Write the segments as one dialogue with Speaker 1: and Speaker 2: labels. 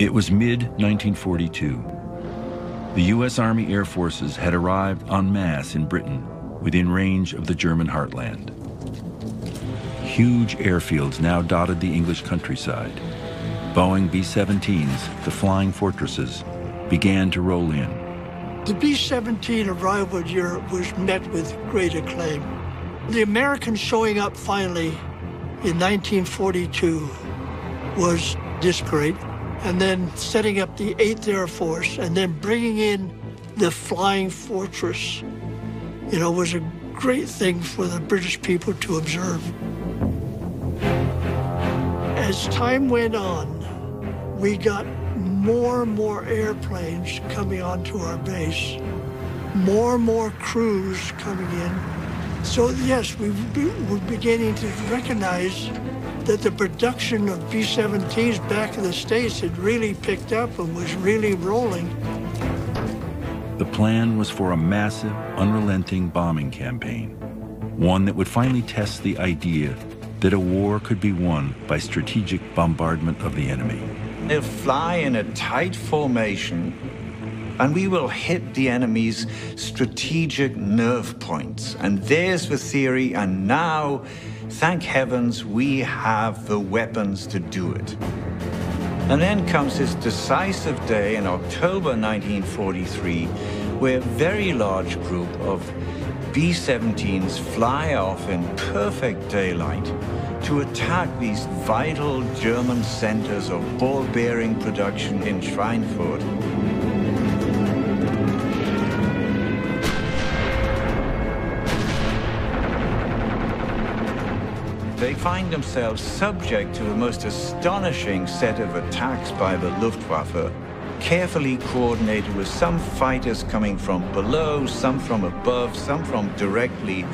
Speaker 1: It was mid-1942. The U.S. Army Air Forces had arrived en masse in Britain, within range of the German heartland. Huge airfields now dotted the English countryside. Boeing B-17s, the flying fortresses, began to roll in.
Speaker 2: The B-17 arrival in Europe was met with great acclaim. The Americans showing up finally in 1942 was this great. And then setting up the 8th Air Force and then bringing in the Flying Fortress, was a great thing for the British people to observe. As time went on, we got more and more airplanes coming onto our base, more and more crews coming in. So yes, we were beginning to recognize that the production of B-17s back in the States had really picked up and was really rolling.
Speaker 1: The plan was for a massive, unrelenting bombing campaign, one that would finally test the idea that a war could be won by strategic bombardment of the enemy.
Speaker 3: They'll fly in a tight formation, and we will hit the enemy's strategic nerve points. And there's the theory, and now, thank heavens, we have the weapons to do it. And then comes this decisive day in October 1943, where a very large group of B-17s fly off in perfect daylight to attack these vital German centers of ball-bearing production in Schweinfurt. They find themselves subject to the most astonishing set of attacks by the Luftwaffe, carefully coordinated with some fighters coming from below, some from above, some from directly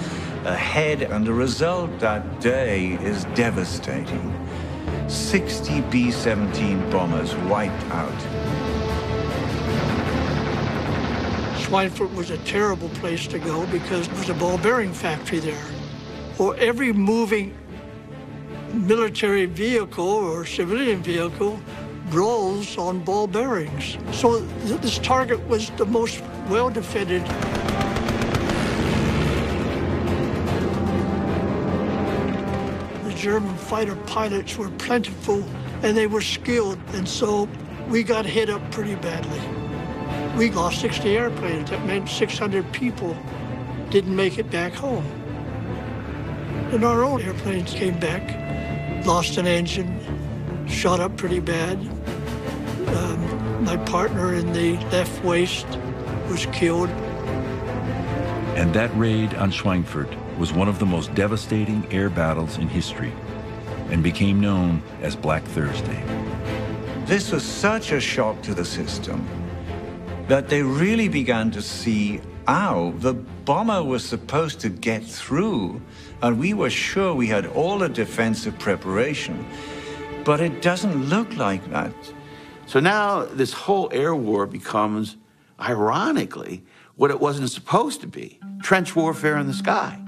Speaker 3: ahead, and the result that day is devastating. 60 B-17 bombers wiped out.
Speaker 2: Schweinfurt was a terrible place to go because there was a ball bearing factory there. Or every moving military vehicle or civilian vehicle rolls on ball bearings. So this target was the most well-defended. The German fighter pilots were plentiful and they were skilled, and so we got hit up pretty badly. We lost 60 airplanes. That meant 600 people didn't make it back home. And our own airplanes came back, lost an engine, shot up pretty bad. My partner in the left waist was killed.
Speaker 1: And that raid on Schweinfurt was one of the most devastating air battles in history and became known as Black Thursday.
Speaker 3: This was such a shock to the system that they really began to see how the bomber was supposed to get through, and we were sure we had all the defensive preparation, but it doesn't look like that.
Speaker 4: So now this whole air war becomes, ironically, what it wasn't supposed to be, trench warfare in the sky.